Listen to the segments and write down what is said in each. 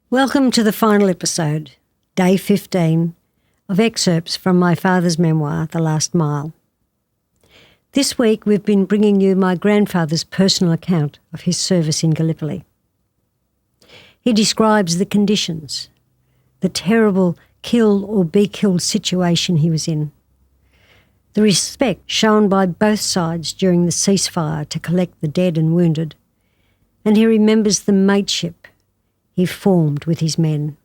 Welcome to the final episode, day 15, of excerpts from my father's memoir, The Last Mile. This week we've been bringing you my grandfather's personal account of his service in Gallipoli. He describes the conditions, the terrible kill or be killed situation he was in, the respect shown by both sides during the ceasefire to collect the dead and wounded, and he remembers the mateship he formed with his men.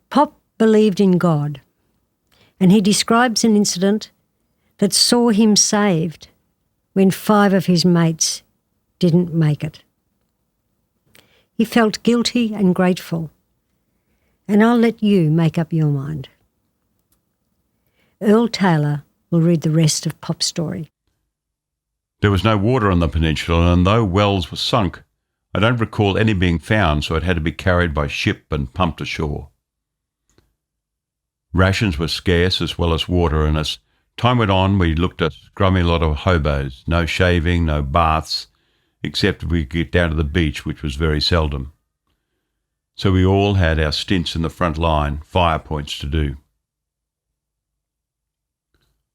Pop believed in God, and he describes an incident that saw him saved when 5 of his mates didn't make it. He felt guilty and grateful, and I'll let you make up your mind. Earl Taylor will read the rest of Pop's story. There was no water on the peninsula, and though wells were sunk, I don't recall any being found, so it had to be carried by ship and pumped ashore. Rations were scarce as well as water, and as time went on, we looked a scrummy lot of hobos, no shaving, no baths, except if we could get down to the beach, which was very seldom. So we all had our stints in the front line, fire points to do.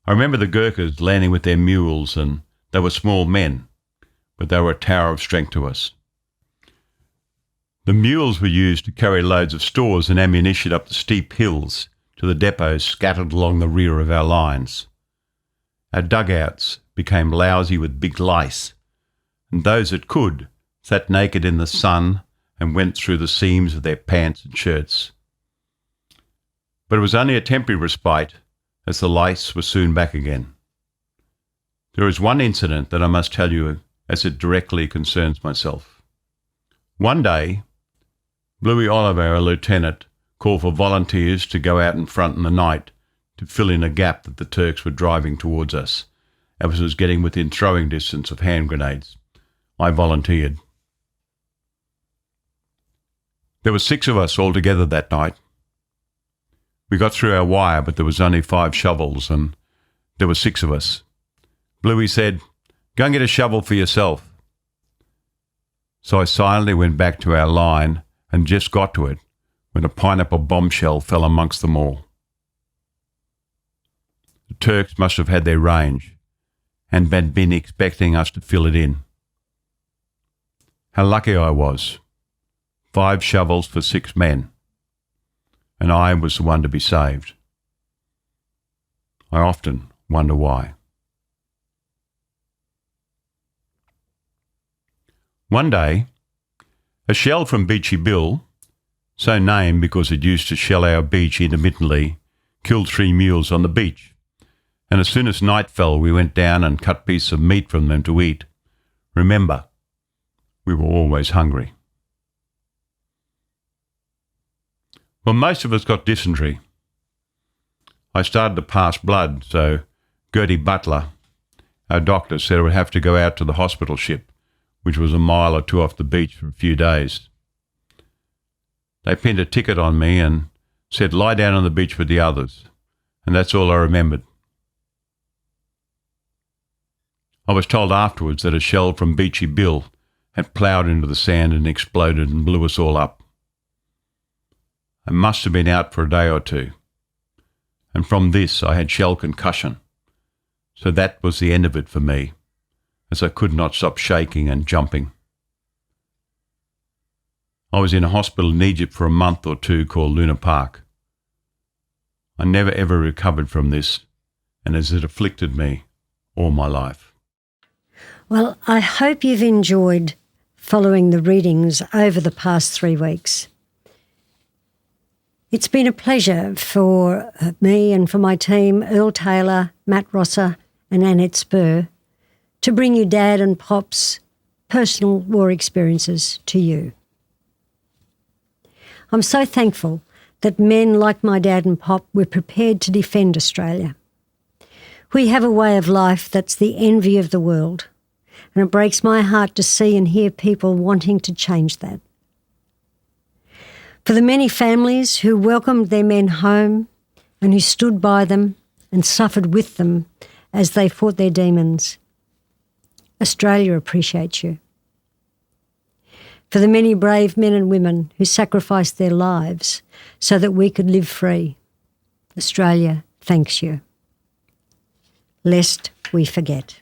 I remember the Gurkhas landing with their mules, and they were small men, but they were a tower of strength to us. The mules were used to carry loads of stores and ammunition up the steep hills to the depots scattered along the rear of our lines. Our dugouts became lousy with big lice, and those that could sat naked in the sun and went through the seams of their pants and shirts. But it was only a temporary respite, as the lice were soon back again. There is one incident that I must tell you, as it directly concerns myself. One day, Bluey Oliver, a lieutenant, called for volunteers to go out in front in the night to fill in a gap that the Turks were driving towards us, as it was getting within throwing distance of hand grenades. I volunteered. There were 6 of us altogether that night. We got through our wire, but there was only 5 shovels, and there were 6 of us. Bluey said, "Go and get a shovel for yourself." So I silently went back to our line and just got to it when a pineapple bombshell fell amongst them all. The Turks must have had their range and had been expecting us to fill it in. How lucky I was. 5 shovels for 6 men, and I was the one to be saved. I often wonder why. One day, a shell from Beachy Bill, so named because it used to shell our beach intermittently, killed 3 mules on the beach, and as soon as night fell we went down and cut pieces of meat from them to eat. Remember, we were always hungry. Well, most of us got dysentery. I started to pass blood, so Gertie Butler, our doctor, said I would have to go out to the hospital ship, which was a mile or 2 off the beach for a few days. They pinned a ticket on me and said, "Lie down on the beach with the others," and that's all I remembered. I was told afterwards that a shell from Beachy Bill had ploughed into the sand and exploded and blew us all up. I must have been out for a day or 2, and from this I had shell concussion, so that was the end of it for me, as I could not stop shaking and jumping. I was in a hospital in Egypt for a month or 2 called Luna Park. I never ever recovered from this, and as it afflicted me all my life. Well, I hope you've enjoyed following the readings over the past 3 weeks. It's been a pleasure for me and for my team, Earl Taylor, Matt Rosser and Annette Spur, to bring you Dad and Pop's personal war experiences to you. I'm so thankful that men like my dad and Pop were prepared to defend Australia. We have a way of life that's the envy of the world, and it breaks my heart to see and hear people wanting to change that. For the many families who welcomed their men home and who stood by them and suffered with them as they fought their demons, Australia appreciates you. for the many brave men and women who sacrificed their lives so that we could live free. Australia thanks you. Lest we forget.